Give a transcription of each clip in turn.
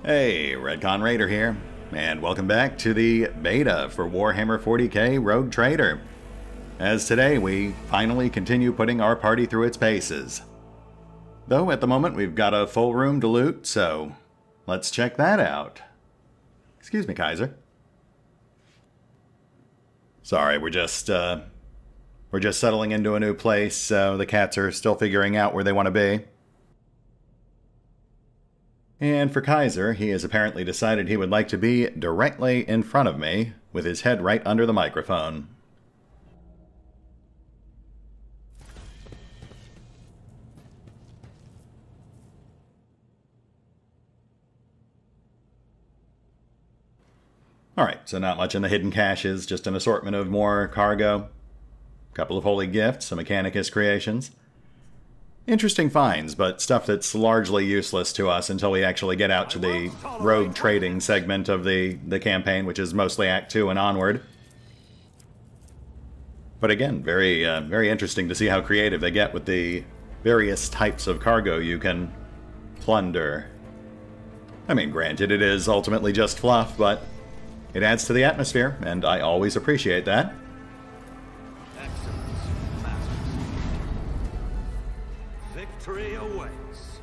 Hey, RetconRaider here, and welcome back to the beta for Warhammer 40k Rogue Trader. As today we finally continue putting our party through its paces. Though at the moment we've got a full room to loot, so let's check that out. Excuse me, Kaiser. Sorry, we're just settling into a new place, so the cats are still figuring out where they want to be. And for Kaiser, he has apparently decided he would like to be directly in front of me, with his head right under the microphone. Alright, so not much in the hidden caches, just an assortment of more cargo. A couple of holy gifts, some Mechanicus creations. Interesting finds, but stuff that's largely useless to us until we actually get out to the rogue trading segment of the campaign, which is mostly Act 2 and onward. But again, very interesting to see how creative they get with the various types of cargo you can plunder. I mean, granted, it is ultimately just fluff, but it adds to the atmosphere, and I always appreciate that. Victory awaits.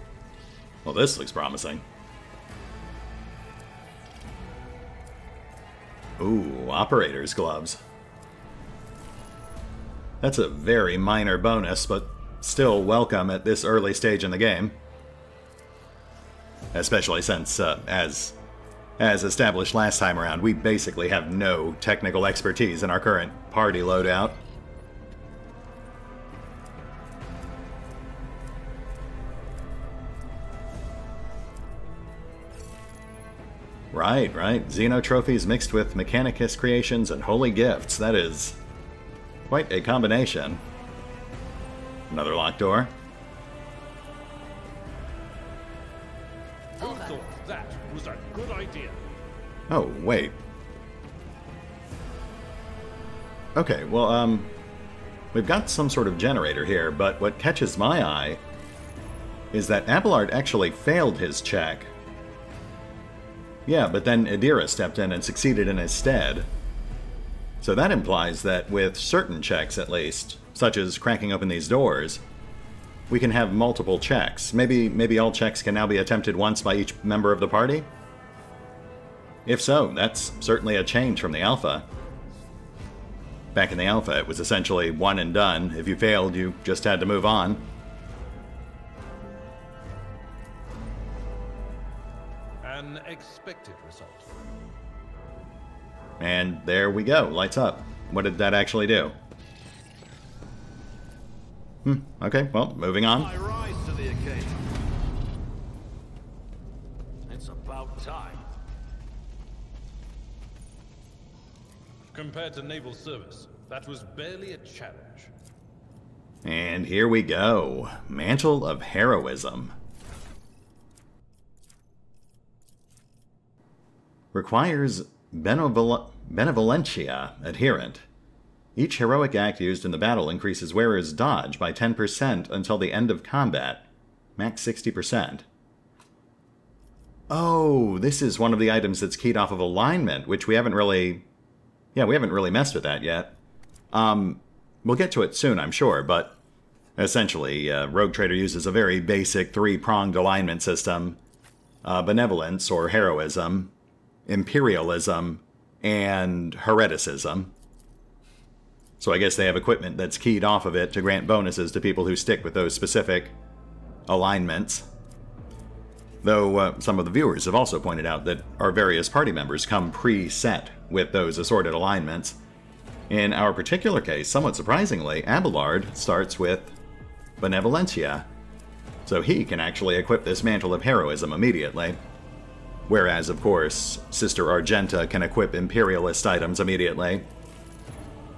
Well, this looks promising. Ooh, operator's gloves. That's a very minor bonus, but still welcome at this early stage in the game. Especially since, as established last time around, we basically have no technical expertise in our current party loadout. Right. Xeno trophies mixed with Mechanicus creations and holy gifts. That is quite a combination. Another locked door. Who thought that was a good idea? Oh, wait. Okay, well, we've got some sort of generator here, but what catches my eye is that Abelard actually failed his check. Yeah, but then Idira stepped in and succeeded in his stead. So that implies that with certain checks at least, such as cracking open these doors, we can have multiple checks. Maybe all checks can now be attempted once by each member of the party? If so, that's certainly a change from the alpha. Back in the alpha, it was essentially one and done. If you failed, you just had to move on. An expected result. And there we go, lights up. What did that actually do? Okay, well, moving on. I rise to the occasion. It's about time. Compared to naval service, that was barely a challenge. And here we go. Mantle of Heroism. Requires Benevolentia adherent. Each heroic act used in the battle increases wearer's dodge by 10% until the end of combat. Max 60%. Oh, this is one of the items that's keyed off of alignment, which we haven't really... Yeah, we haven't really messed with that yet. We'll get to it soon, I'm sure, but essentially, Rogue Trader uses a very basic three-pronged alignment system. Benevolence, or heroism, imperialism, and hereticism. So I guess they have equipment that's keyed off of it to grant bonuses to people who stick with those specific alignments. Though some of the viewers have also pointed out that our various party members come pre-set with those assorted alignments. In our particular case, somewhat surprisingly, Abelard starts with Benevolentia, so he can actually equip this Mantle of Heroism immediately. Whereas, of course, Sister Argenta can equip Imperialist items immediately.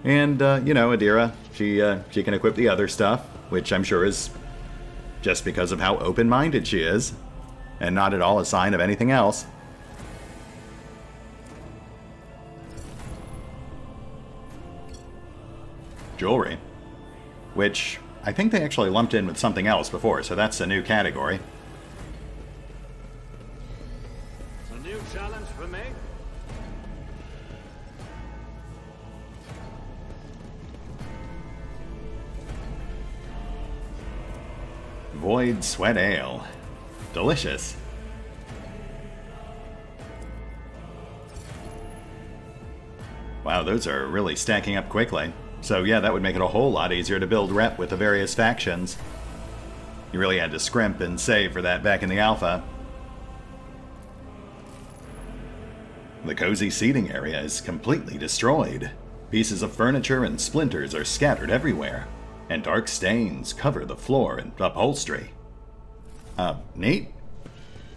And, you know, Idira, she can equip the other stuff, which I'm sure is just because of how open-minded she is, and not at all a sign of anything else. Jewelry. Which I think they actually lumped in with something else before, so that's a new category. challenge for me? Void Sweat Ale. Delicious. Wow, those are really stacking up quickly. So yeah, that would make it a whole lot easier to build rep with the various factions. You really had to scrimp and save for that back in the alpha. The cozy seating area is completely destroyed. Pieces of furniture and splinters are scattered everywhere, and dark stains cover the floor and upholstery. Neat?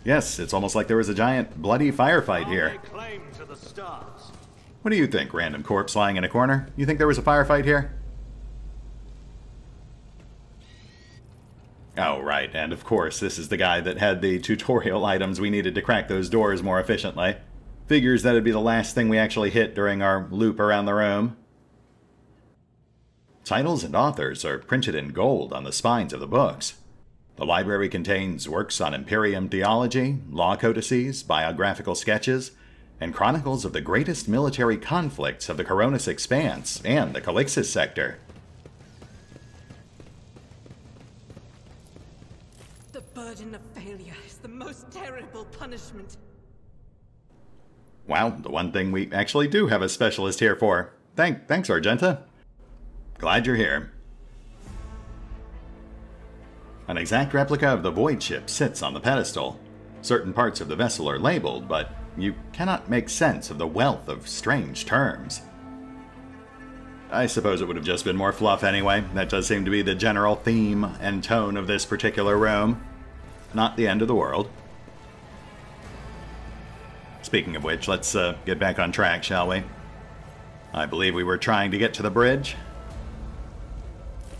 Yes, it's almost like there was a giant bloody firefight here. Claim to the stars. What do you think, random corpse lying in a corner? You think there was a firefight here? Oh, right, and of course, this is the guy that had the tutorial items we needed to crack those doors more efficiently. Figures that'd be the last thing we actually hit during our loop around the room. Titles and authors are printed in gold on the spines of the books. The library contains works on Imperium theology, law codices, biographical sketches, and chronicles of the greatest military conflicts of the Coronis Expanse and the Calixis sector. The burden of failure is the most terrible punishment. Wow, the one thing we actually do have a specialist here for. Thanks, Argenta. Glad you're here. An exact replica of the Void ship sits on the pedestal. Certain parts of the vessel are labeled, but you cannot make sense of the wealth of strange terms. I suppose it would have just been more fluff anyway. That does seem to be the general theme and tone of this particular room. Not the end of the world. Speaking of which, let's get back on track, shall we? I believe we were trying to get to the bridge.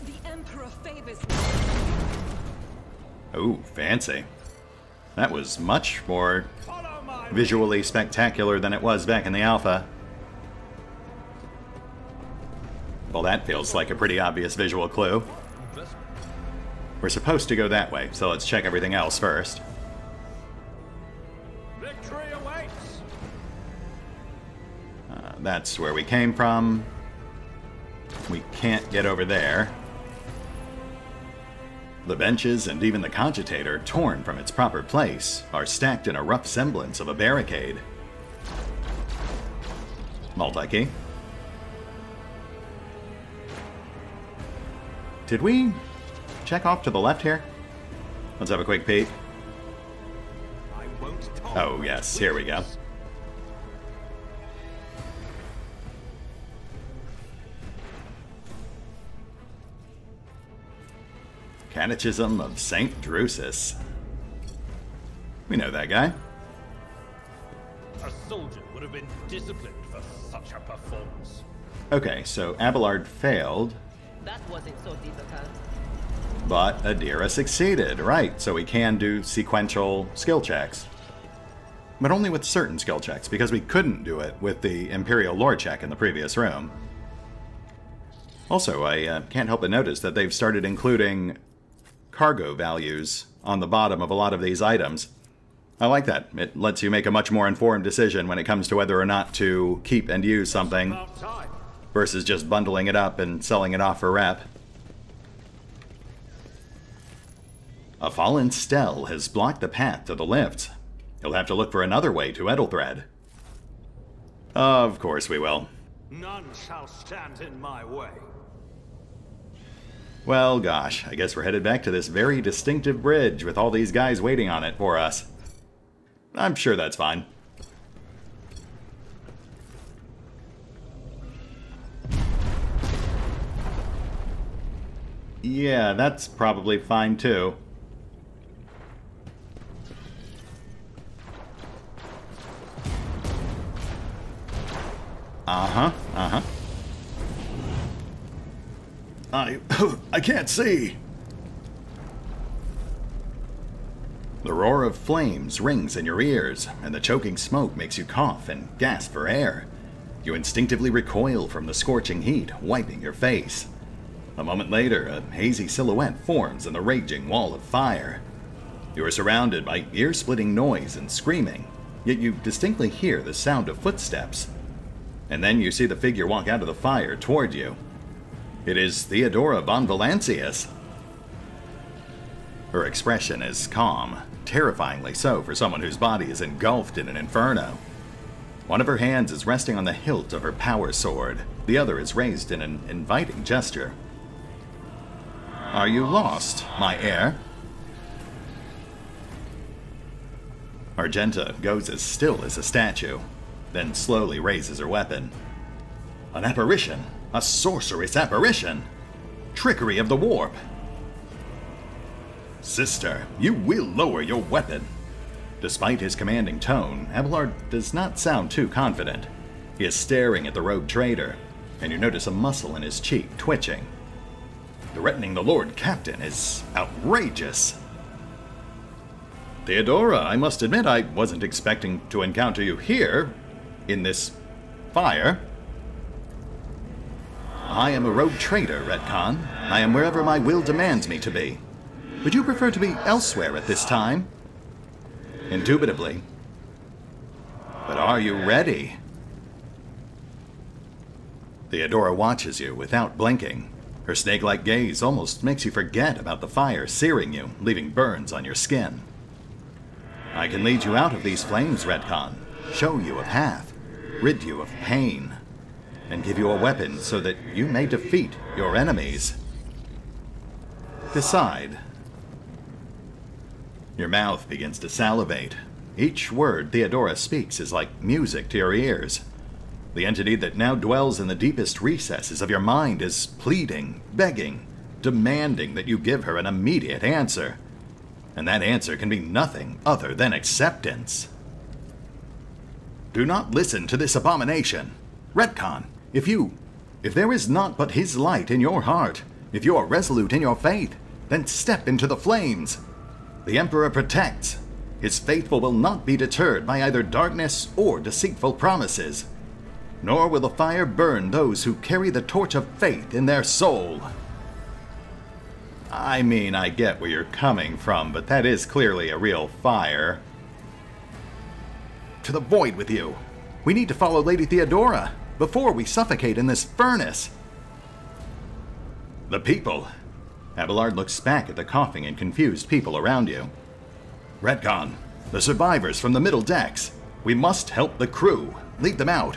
The Emperor favors. Ooh, fancy. That was much more visually spectacular than it was back in the alpha. Well, that feels like a pretty obvious visual clue. We're supposed to go that way, so let's check everything else first. Victory awaits. That's where we came from. We can't get over there. The benches and even the cogitator, torn from its proper place, are stacked in a rough semblance of a barricade. Multi-key. Did we check off to the left here? Let's have a quick peek. Oh yes, here we go. Catechism of St. Drusus. We know that guy. A soldier would have been disciplined for such a performance. Okay, so Abelard failed, That wasn't so difficult. but Adira succeeded. Right, so we can do sequential skill checks. But only with certain skill checks, because we couldn't do it with the Imperial lore check in the previous room. Also, I can't help but notice that they've started including cargo values on the bottom of a lot of these items. I like that. It lets you make a much more informed decision when it comes to whether or not to keep and use something versus just bundling it up and selling it off for rep. A fallen stele has blocked the path to the lift. You'll have to look for another way to Edelthread. Of course we will. None shall stand in my way. Well, gosh, I guess we're headed back to this very distinctive bridge with all these guys waiting on it for us. I'm sure that's fine. Yeah, that's probably fine too. Uh-huh. I can't see. The roar of flames rings in your ears, and the choking smoke makes you cough and gasp for air. You instinctively recoil from the scorching heat, wiping your face. A moment later, a hazy silhouette forms in the raging wall of fire. You are surrounded by ear-splitting noise and screaming, yet you distinctly hear the sound of footsteps. And then you see the figure walk out of the fire toward you. It is Theodora von Valancius. Her expression is calm, terrifyingly so for someone whose body is engulfed in an inferno. One of her hands is resting on the hilt of her power sword. The other is raised in an inviting gesture. Are you lost, my heir? Argenta goes as still as a statue, then slowly raises her weapon. An apparition! A sorceress apparition! Trickery of the warp! Sister, you will lower your weapon. Despite his commanding tone, Abelard does not sound too confident. He is staring at the rogue trader, and you notice a muscle in his cheek twitching. Threatening the Lord Captain is outrageous. Theodora, I must admit I wasn't expecting to encounter you here, in this fire. I am a rogue trader, Retcon. I am wherever my will demands me to be. Would you prefer to be elsewhere at this time? Indubitably. But are you ready? Theodora watches you without blinking. Her snake-like gaze almost makes you forget about the fire searing you, leaving burns on your skin. I can lead you out of these flames, Retcon, show you a path, rid you of pain, and give you a weapon so that you may defeat your enemies. Decide. Your mouth begins to salivate. Each word Theodora speaks is like music to your ears. The entity that now dwells in the deepest recesses of your mind is pleading, begging, demanding that you give her an immediate answer. And that answer can be nothing other than acceptance. Do not listen to this abomination. Retcon, if there is naught but his light in your heart, if you are resolute in your faith, then step into the flames. The Emperor protects. His faithful will not be deterred by either darkness or deceitful promises. Nor will the fire burn those who carry the torch of faith in their soul. I mean, I get where you're coming from, but that is clearly a real fire. To the void with you! We need to follow Lady Theodora before we suffocate in this furnace! The people! Abelard looks back at the coughing and confused people around you. Retcon, the survivors from the middle decks. We must help the crew. Lead them out.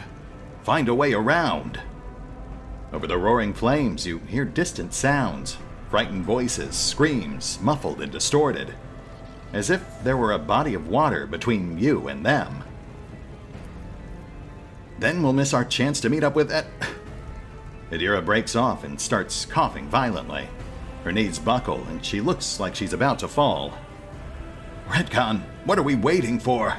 Find a way around. Over the roaring flames, you hear distant sounds. Frightened voices, screams, muffled and distorted. As if there were a body of water between you and them. Then we'll miss our chance to meet up with Adira breaks off and starts coughing violently. Her knees buckle, and she looks like she's about to fall. Retcon, what are we waiting for?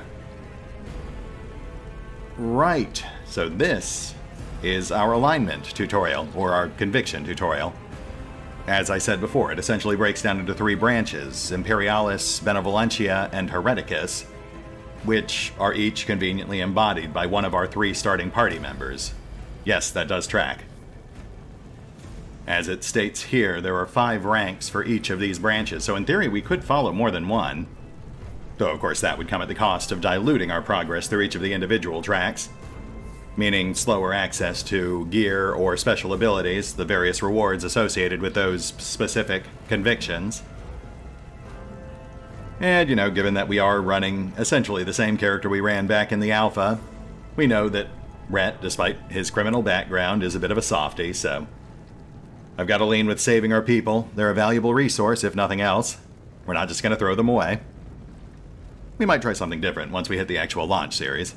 Right, so this is our alignment tutorial, or our conviction tutorial. As I said before, it essentially breaks down into 3 branches, Imperialis, Benevolentia, and Hereticus, which are each conveniently embodied by one of our 3 starting party members. Yes, that does track. As it states here, there are 5 ranks for each of these branches, so in theory we could follow more than one. Though of course that would come at the cost of diluting our progress through each of the individual tracks, meaning slower access to gear or special abilities, the various rewards associated with those specific convictions. And, you know, given that we are running essentially the same character we ran back in the alpha, we know that Rhett, despite his criminal background, is a bit of a softie, so I've got to lean with saving our people. They're a valuable resource, if nothing else. We're not just going to throw them away. We might try something different once we hit the actual launch series.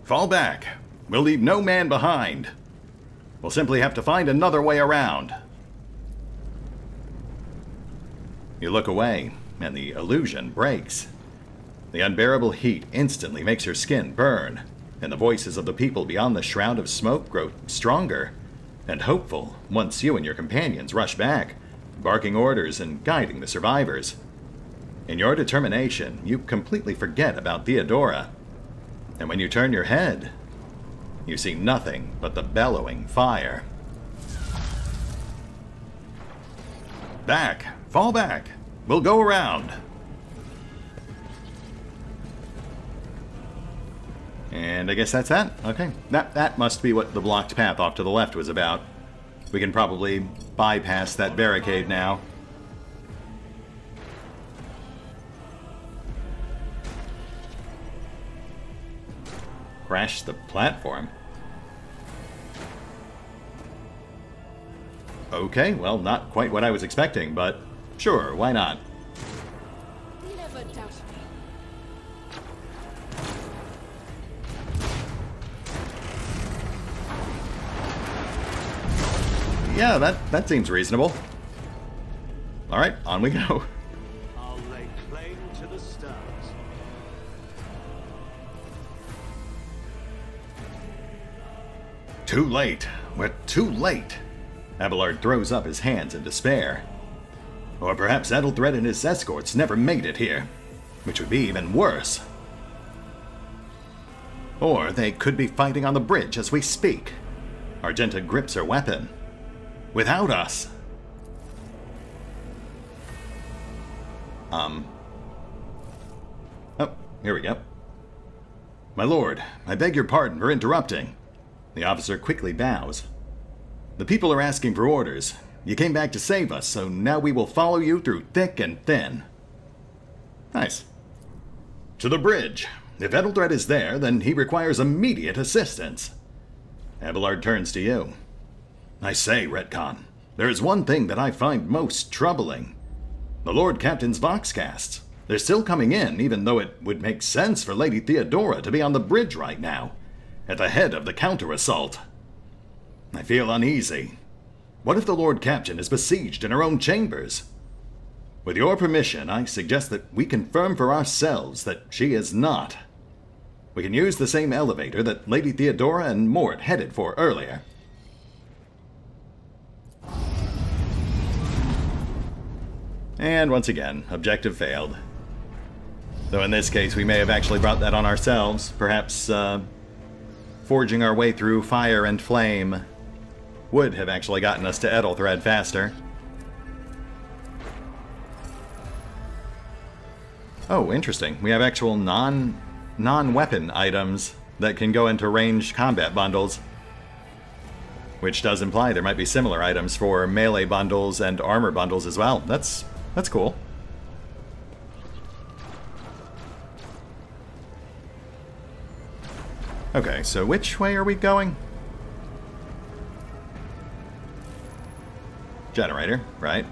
Fall back. We'll leave no man behind. We'll simply have to find another way around. You look away, and the illusion breaks. The unbearable heat instantly makes your skin burn, and the voices of the people beyond the shroud of smoke grow stronger and hopeful once you and your companions rush back, barking orders and guiding the survivors. In your determination, you completely forget about Theodora, and when you turn your head, you see nothing but the bellowing fire. Back! Fall back! We'll go around! And I guess that's that. Okay. That must be what the blocked path off to the left was about. We can probably bypass that barricade now. Crash the platform. Okay, well, not quite what I was expecting, but sure, why not? Never doubt me. Yeah, that seems reasonable. Alright, on we go. I'll lay claim to the stars. Too late. We're too late. Abelard throws up his hands in despair. Or perhaps Ethelthred and his escorts never made it here, which would be even worse. Or they could be fighting on the bridge as we speak. Argenta grips her weapon. Without us. Oh, here we go. My lord, I beg your pardon for interrupting. The officer quickly bows. The people are asking for orders. You came back to save us, so now we will follow you through thick and thin. Nice. To the bridge. If Ethelthred is there, then he requires immediate assistance. Abelard turns to you. I say, Retcon, there is one thing that I find most troubling. The Lord Captain's Voxcasts. They're still coming in, even though it would make sense for Lady Theodora to be on the bridge right now, at the head of the counter-assault. I feel uneasy. What if the Lord Captain is besieged in her own chambers? With your permission, I suggest that we confirm for ourselves that she is not. We can use the same elevator that Lady Theodora and Mort headed for earlier. And once again, objective failed. Though in this case, we may have actually brought that on ourselves, perhaps forging our way through fire and flame would have actually gotten us to Ethelthred faster. Oh, interesting. We have actual non-weapon items that can go into ranged combat bundles, which does imply there might be similar items for melee bundles and armor bundles as well. That's cool. Okay, so which way are we going? Generator. Right.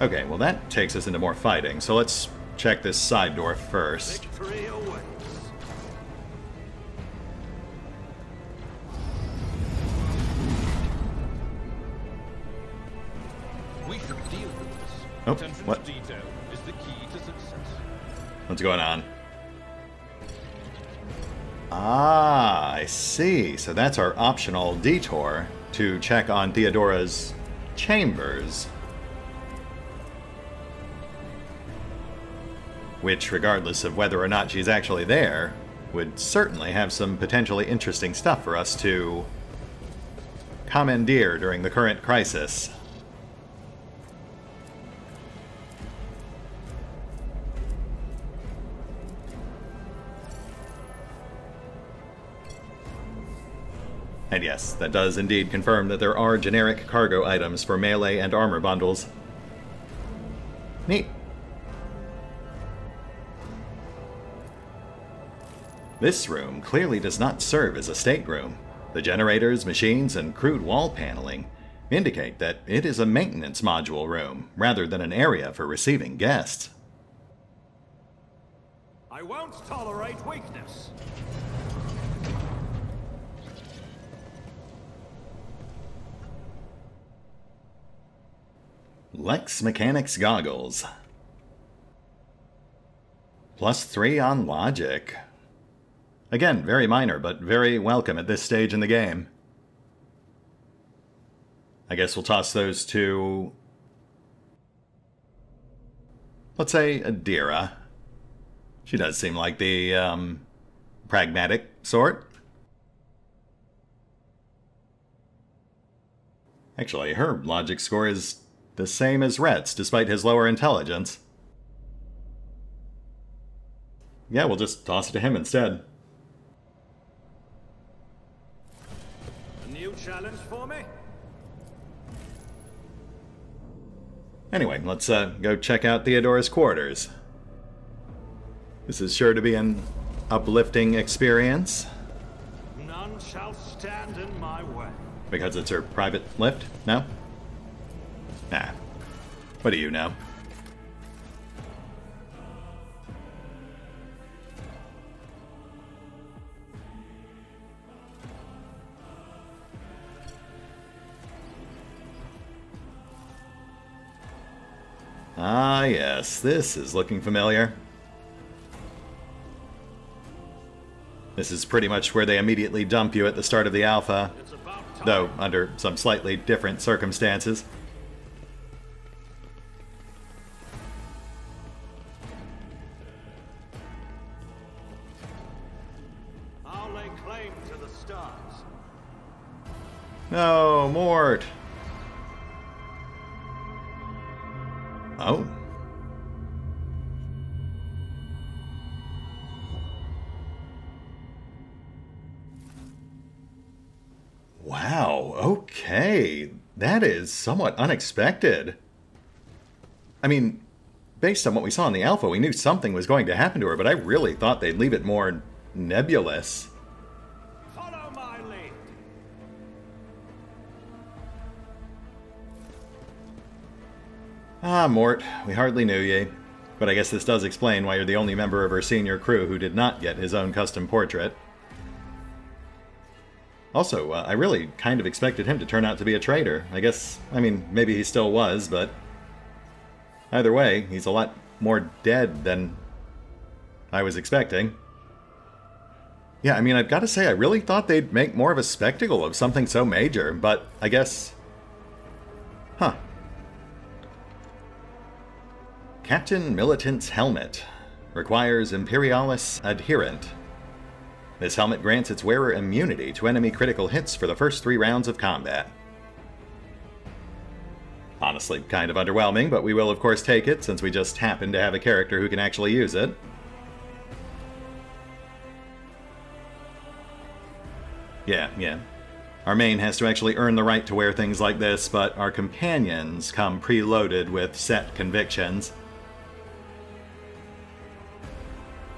Okay, well that takes us into more fighting, so let's check this side door first. Victory awaits. We should deal with this. Oh, Attention what? to detail is the key to success. What's going on? Ah, I see. So that's our optional detour to check on Theodora's chambers. Which, regardless of whether or not she's actually there, would certainly have some potentially interesting stuff for us to commandeer during the current crisis. And yes, that does indeed confirm that there are generic cargo items for melee and armor bundles. Neat. This room clearly does not serve as a stateroom. The generators, machines, and crude wall paneling indicate that it is a maintenance module room, rather than an area for receiving guests. I won't tolerate weakness. Lex Mechanics Goggles. +3 on logic. Again, very minor, but very welcome at this stage in the game. I guess we'll toss those to, let's say, Adira. She does seem like the, pragmatic sort. Actually, her logic score is the same as Rhett's, despite his lower intelligence. yeah, we'll just toss it to him instead. A new challenge for me? Anyway, let's go check out Theodora's quarters. This is sure to be an uplifting experience. None shall stand in my way. Because it's her private lift? No? Nah. What do you know? Ah, yes, this is looking familiar. This is pretty much where they immediately dump you at the start of the alpha, though under some slightly different circumstances. I'll lay claim to the stars. No, Mort! Oh. Wow, okay. That is somewhat unexpected. I mean, based on what we saw in the alpha, we knew something was going to happen to her, but I really thought they'd leave it more nebulous. Follow my lead. Ah, Mort, we hardly knew ye. But I guess this does explain why you're the only member of her senior crew who did not get his own custom portrait. Also, I really kind of expected him to turn out to be a traitor. I guess, I mean, maybe he still was, but either way, he's a lot more dead than I was expecting. Yeah, I mean, I've got to say, I really thought they'd make more of a spectacle of something so major, but I guess... Huh. Captain Militant's Helmet. Requires Imperialis Adherent. This helmet grants its wearer immunity to enemy critical hits for the first 3 rounds of combat. Honestly, kind of underwhelming, but we will of course take it, since we just happen to have a character who can actually use it. Yeah. Our main has to actually earn the right to wear things like this, but our companions come preloaded with set convictions.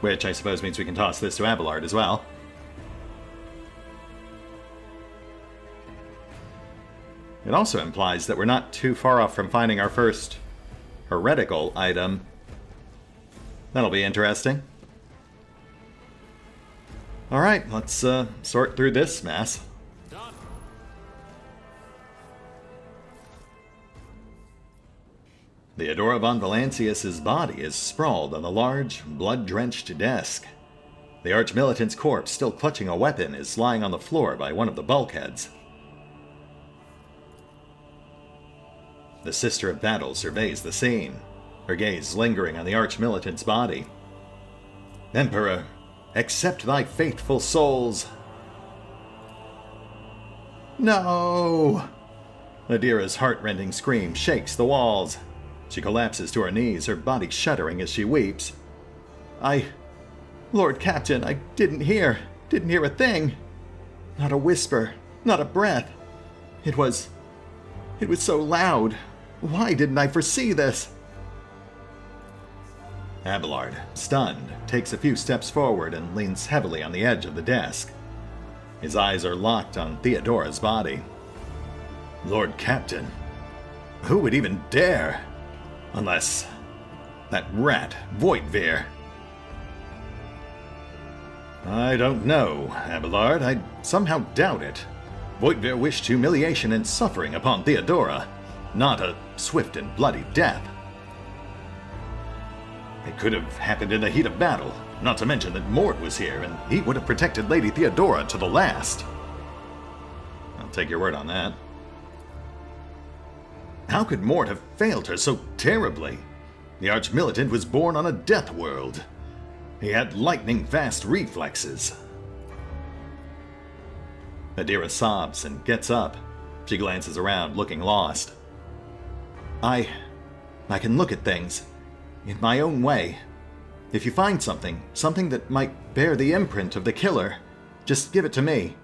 Which I suppose means we can toss this to Abelard as well. It also implies that we're not too far off from finding our first heretical item. That'll be interesting. Alright, let's sort through this mess. Done. Theodora von Valancius's body is sprawled on the large, blood-drenched desk. The Archmilitant's corpse, still clutching a weapon, is lying on the floor by one of the bulkheads. The Sister of Battle surveys the scene, her gaze lingering on the Archmilitant's body. Emperor, accept thy faithful souls. No! Adira's heart-rending scream shakes the walls. She collapses to her knees, her body shuddering as she weeps. Lord Captain, I didn't hear a thing. Not a whisper, not a breath. It was so loud. Why didn't I foresee this? Abelard, stunned, takes a few steps forward and leans heavily on the edge of the desk. His eyes are locked on Theodora's body. Lord Captain, who would even dare? Unless that rat, Voidveer. I don't know, Abelard. I somehow doubt it. Voidveer wished humiliation and suffering upon Theodora, not a swift and bloody death. It could have happened in the heat of battle, not to mention that Mort was here, and he would have protected Lady Theodora to the last. I'll take your word on that. How could Mort have failed her so terribly? The Archmilitant was born on a death world. He had lightning-fast reflexes. Adira sobs and gets up. She glances around, looking lost. I can look at things in my own way. If you find something that might bear the imprint of the killer, just give it to me,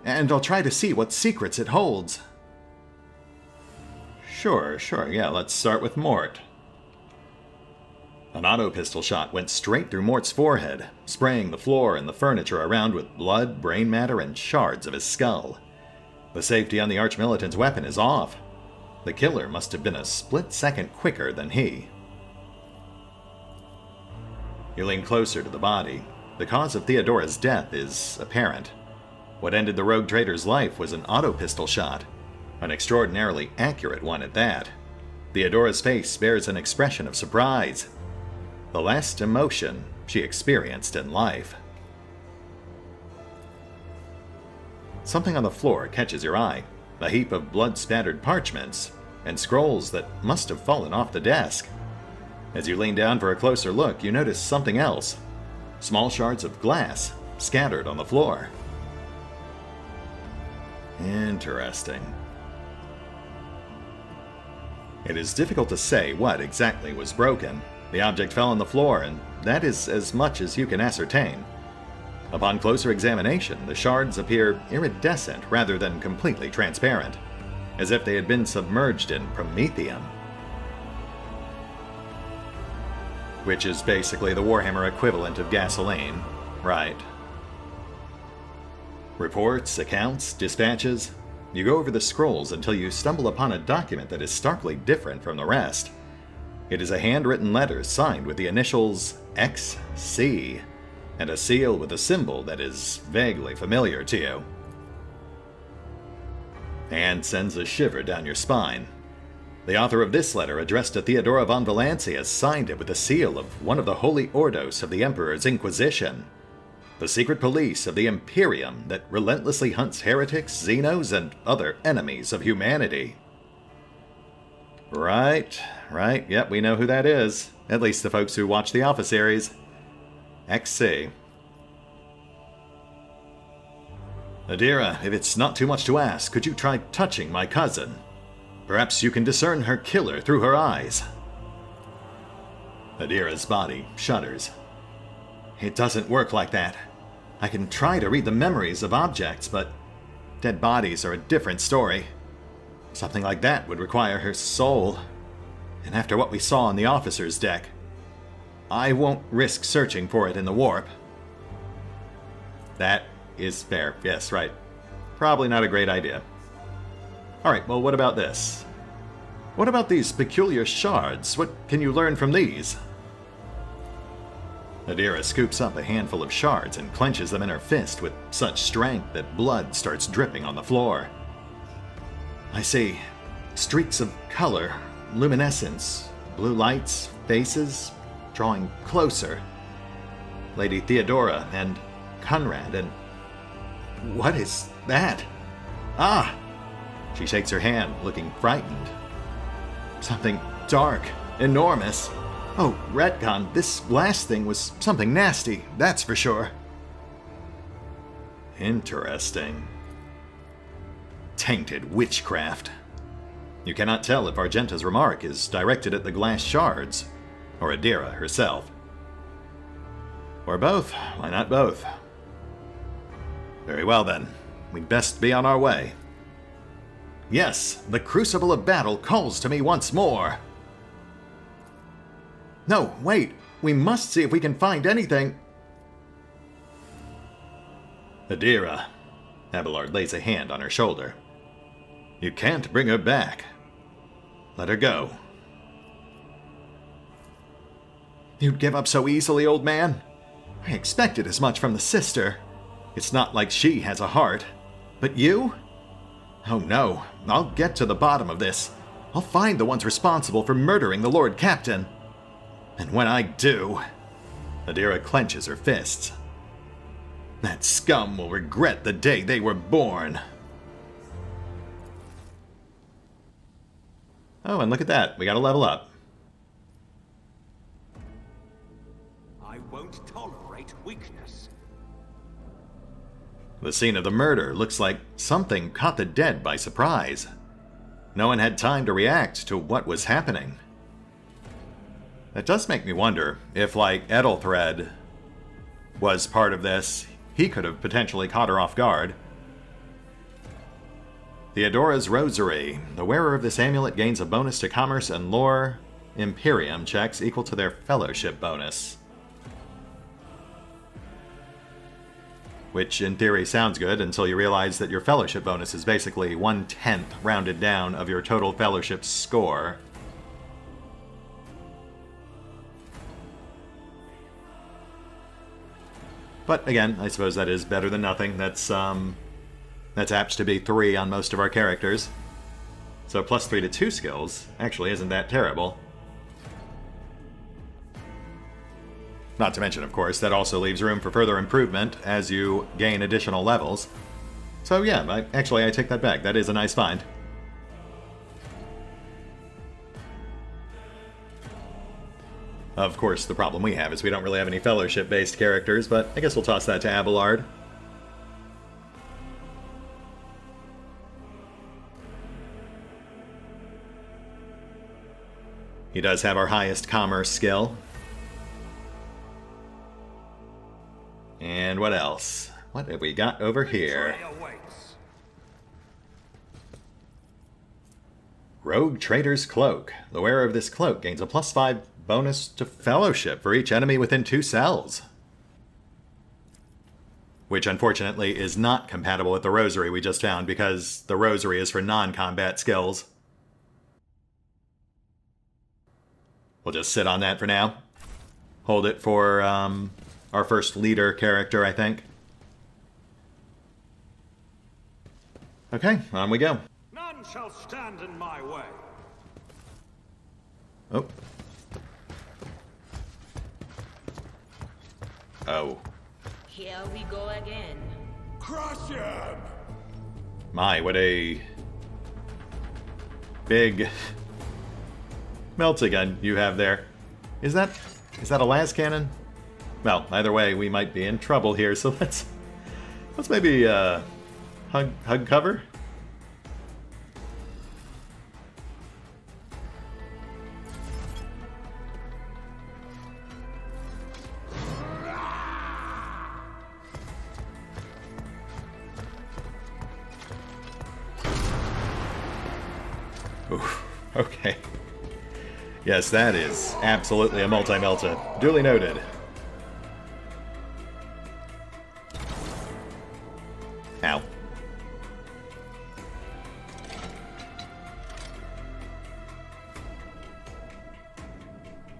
and I'll try to see what secrets it holds. Sure, yeah, let's start with Mort. An auto pistol shot went straight through Mort's forehead, spraying the floor and the furniture around with blood, brain matter, and shards of his skull. The safety on the Archmilitant's weapon is off. The killer must have been a split second quicker than he. You lean closer to the body. The cause of Theodora's death is apparent. What ended the rogue trader's life was an auto pistol shot, an extraordinarily accurate one at that. Theodora's face bears an expression of surprise, the last emotion she experienced in life. Something on the floor catches your eye, a heap of blood-spattered parchments and scrolls that must have fallen off the desk. As you lean down for a closer look, you notice something else. Small shards of glass scattered on the floor. Interesting. It is difficult to say what exactly was broken. The object fell on the floor, and that is as much as you can ascertain. Upon closer examination, the shards appear iridescent rather than completely transparent, as if they had been submerged in promethium. Which is basically the Warhammer equivalent of gasoline, right? Reports, accounts, dispatches. You go over the scrolls until you stumble upon a document that is starkly different from the rest. It is a handwritten letter signed with the initials XC, and a seal with a symbol that is vaguely familiar to you. And sends a shiver down your spine. The author of this letter, addressed to Theodora von Valancy, has signed it with the seal of one of the Holy Ordos of the Emperor's Inquisition, the secret police of the Imperium that relentlessly hunts heretics, xenos, and other enemies of humanity. Right, yep, we know who that is. At least the folks who watch the Alpha series. XC. Adira, if it's not too much to ask, could you try touching my cousin? Perhaps you can discern her killer through her eyes. Adira's body shudders. It doesn't work like that. I can try to read the memories of objects, but dead bodies are a different story. Something like that would require her soul. And after what we saw on the officer's deck, I won't risk searching for it in the warp. That is fair. Yes, right. Probably not a great idea. Alright, well, what about this? What about these peculiar shards? What can you learn from these? Adira scoops up a handful of shards and clenches them in her fist with such strength that blood starts dripping on the floor. I see streaks of color, luminescence, blue lights, faces, drawing closer. Lady Theodora and Conrad and... What is that? Ah! She shakes her hand, looking frightened. Something dark, enormous. Oh, Retcon, this last thing was something nasty, that's for sure. Interesting. Tainted witchcraft. You cannot tell if Argenta's remark is directed at the glass shards, or Adira herself. Or both. Why not both? Very well then. We'd best be on our way. Yes, the crucible of battle calls to me once more. No, wait. We must see if we can find anything. Adira. Abelard lays a hand on her shoulder. You can't bring her back. Let her go. You'd give up so easily, old man? I expected as much from the sister. It's not like she has a heart. But you? Oh no, I'll get to the bottom of this. I'll find the ones responsible for murdering the Lord Captain. And when I do... Adira clenches her fists. That scum will regret the day they were born. Oh, and look at that. We got to level up. I won't tolerate weakness. The scene of the murder looks like something caught the dead by surprise. No one had time to react to what was happening. That does make me wonder if, like, Ethelthred was part of this. He could have potentially caught her off guard. Theodora's Rosary. The wearer of this amulet gains a bonus to Commerce and Lore Imperium checks equal to their Fellowship bonus. Which, in theory, sounds good until you realize that your Fellowship bonus is basically 1/10 rounded down of your total Fellowship score. But again, I suppose that is better than nothing. That's apt to be 3 on most of our characters. So +3 to 2 skills actually isn't that terrible. Not to mention, of course, that also leaves room for further improvement as you gain additional levels. So yeah, I take that back. That is a nice find. Of course, the problem we have is we don't really have any Fellowship-based characters, but I guess we'll toss that to Abelard. He does have our highest Commerce skill. And what else? What have we got over here? Rogue Trader's Cloak. The wearer of this cloak gains a +5 bonus to Fellowship for each enemy within 2 cells. Which, unfortunately, is not compatible with the Rosary we just found, because the Rosary is for non-combat skills. We'll just sit on that for now. Hold it for our first leader character, I think. Okay, on we go. None shall stand in my way. Oh. Oh. Here we go again. Crush him! My, what a big melting gun you have there. Is that a las cannon? Well, either way, we might be in trouble here, so let's maybe hug cover. Oof, okay. Yes, that is absolutely a multi-melta. Duly noted. Ow.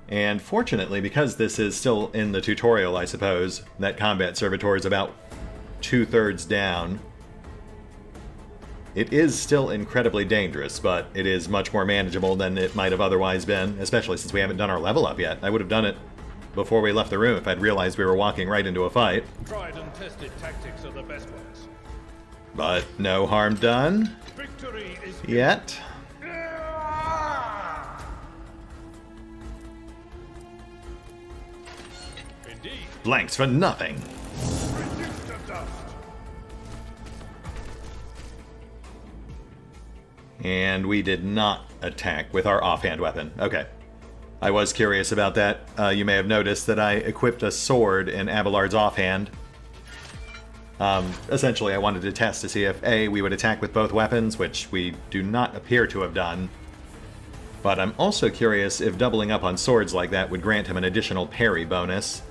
And fortunately, because this is still in the tutorial, I suppose, that combat servitor is about 2/3 down. It is still incredibly dangerous, but it is much more manageable than it might have otherwise been, especially since we haven't done our level up yet. I would have done it before we left the room if I'd realized we were walking right into a fight. Tried and tested tactics are the best ones. But no harm done. Victory is Yet. indeed. Blanks for nothing. Reduced to dust. And we did not attack with our offhand weapon. Okay. I was curious about that. You may have noticed that I equipped a sword in Abelard's offhand. Essentially, I wanted to test to see if A, we would attack with both weapons, which we do not appear to have done. But I'm also curious if doubling up on swords like that would grant him an additional parry bonus.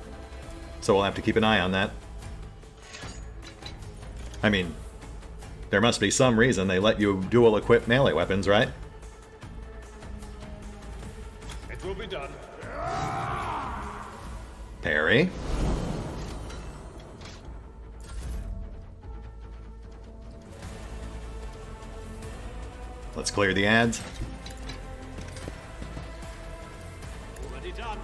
So we'll have to keep an eye on that. I mean, there must be some reason they let you dual equip melee weapons, right? It will be done. Parry. Let's clear the ads. Already done.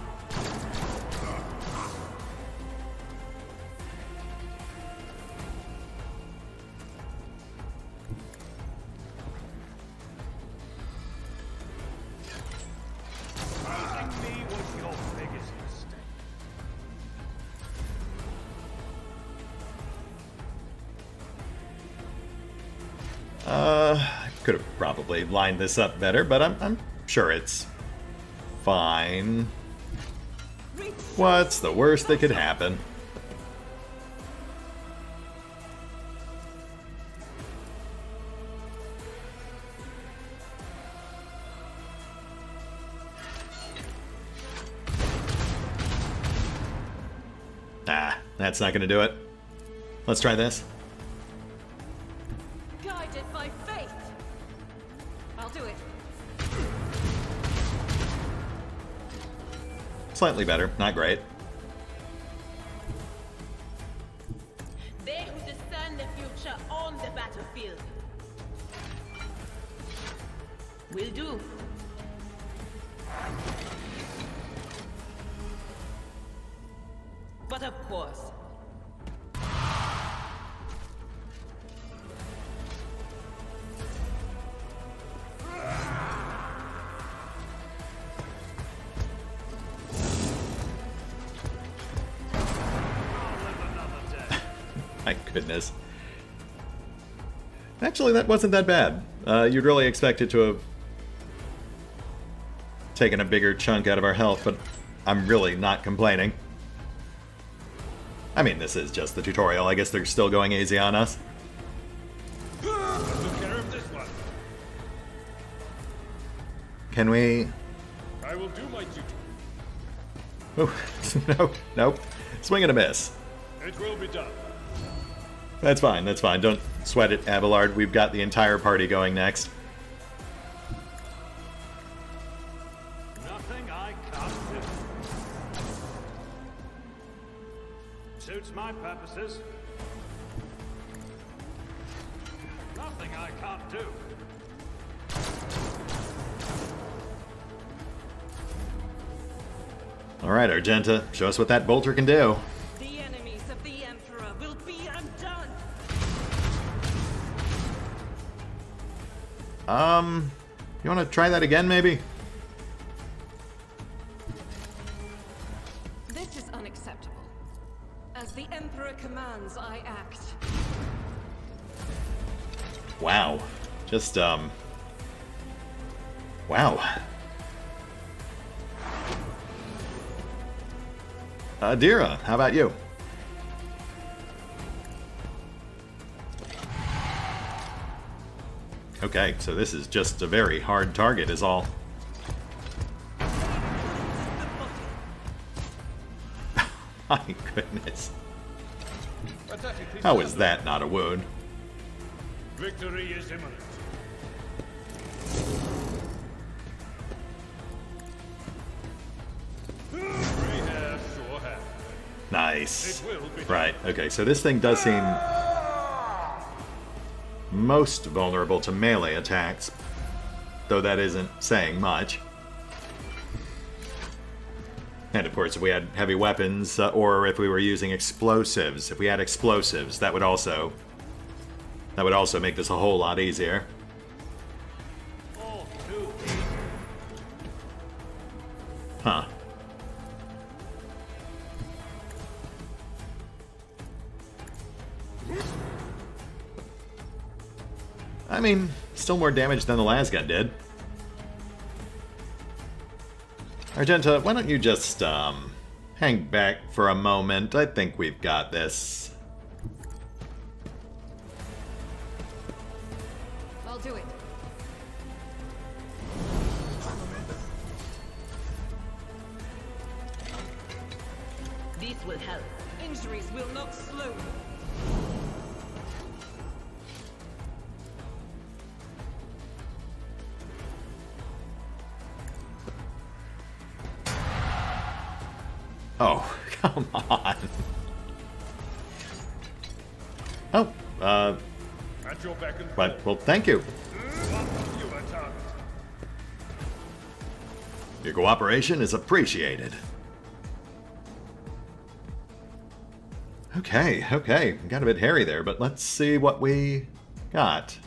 Losing me was your biggest mistake. Could have probably lined this up better, but I'm sure it's fine. What's the worst that could happen? Ah, that's not going to do it. Let's try this. Guided by faith. I'll do it. Slightly better, not great. They who discern the future on the battlefield. Will do. But of course. My goodness. Actually, that wasn't that bad. You'd really expect it to have taken a bigger chunk out of our health, but I'm really not complaining. I mean, this is just the tutorial. I guess they're still going easy on us. Took care of this one. Can we... I will do my duty. Oh, no, nope. Swing and a miss. It will be done. That's fine, that's fine. Don't sweat it, Abelard. We've got the entire party going next. Nothing I can't do. Suits my purposes. Nothing I can't do. Alright, Argenta, show us what that bolter can do. The enemies of the Emperor will be undone. You want to try that again, maybe? This is unacceptable. As the Emperor commands, I act. Wow. Just, wow. Dira, how about you? Okay, so this is just a very hard target is all. My goodness. How is that not a wound? Victory is imminent. Gray hair, sure hair. Nice. It will be. Right, okay, so this thing does seem most vulnerable to melee attacks, though that isn't saying much. And of course, if we had heavy weapons, or if we were using explosives, if we had explosives, that would also make this a whole lot easier. Huh. I mean, still more damage than the last gun did. Argenta, why don't you just, hang back for a moment? I think we've got this. I'll do it. This will help. Injuries will not slow me. Oh, come on. Oh, At your beck and but, well, thank you. you are target. Your cooperation is appreciated. Okay, okay. Got a bit hairy there, but let's see what we got.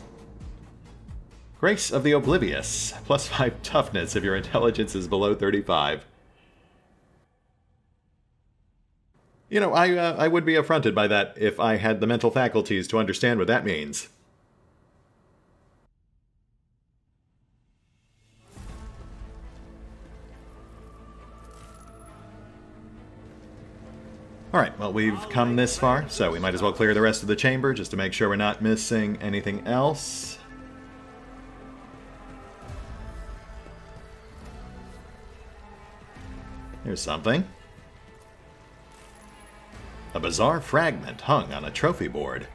Grace of the Oblivious. +5 toughness if your intelligence is below 35. You know, I would be affronted by that if I had the mental faculties to understand what that means. Alright, well, we've come this far, so we might as well clear the rest of the chamber just to make sure we're not missing anything else. Here's something. A bizarre fragment hung on a trophy board.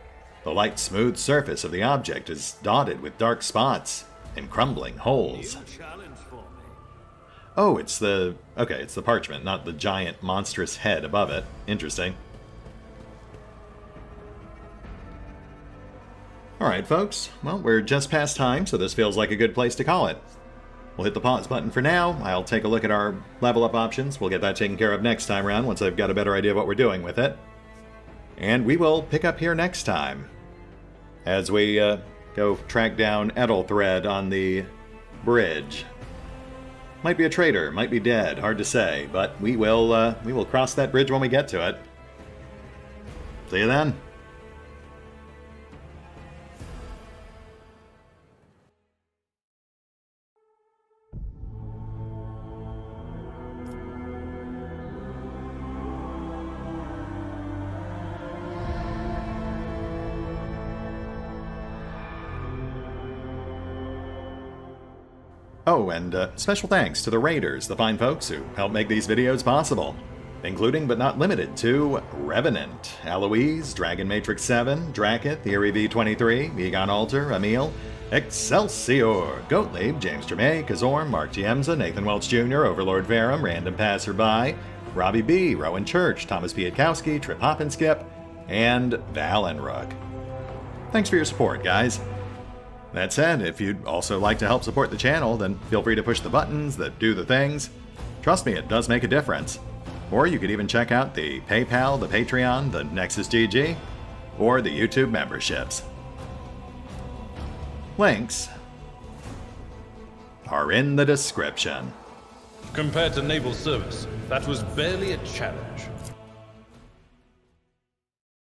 The light, smooth surface of the object is dotted with dark spots and crumbling holes. Oh, it's the... okay, it's the parchment, not the giant, monstrous head above it. Interesting. Alright, folks. Well, we're just past time, so this feels like a good place to call it. We'll hit the pause button for now. I'll take a look at our level up options. We'll get that taken care of next time around once I've got a better idea of what we're doing with it. And we will pick up here next time as we go track down Ethelthread on the bridge. Might be a traitor, might be dead, hard to say, but we will cross that bridge when we get to it. See you then. Oh, and special thanks to the Raiders, the fine folks who help make these videos possible, including but not limited to Revenant, Alois, Dragon Matrix 7, Drakiith, V23, EgonAlter, Emile, Exsellsior, Gottlieb, James Trimmier, Kazorm, Mark Giemza, Nathan Welch Jr., OverlordPherom, RandomPassrby, RobbyB, Rowan Church, Tomasz Piątkowski, Triphoppenskip, and Valinrook. Thanks for your support, guys. That said, if you'd also like to help support the channel, then feel free to push the buttons that do the things. Trust me, it does make a difference. Or you could even check out the PayPal, the Patreon, the Nexus GG, or the YouTube memberships. Links are in the description. Compared to naval service, that was barely a challenge.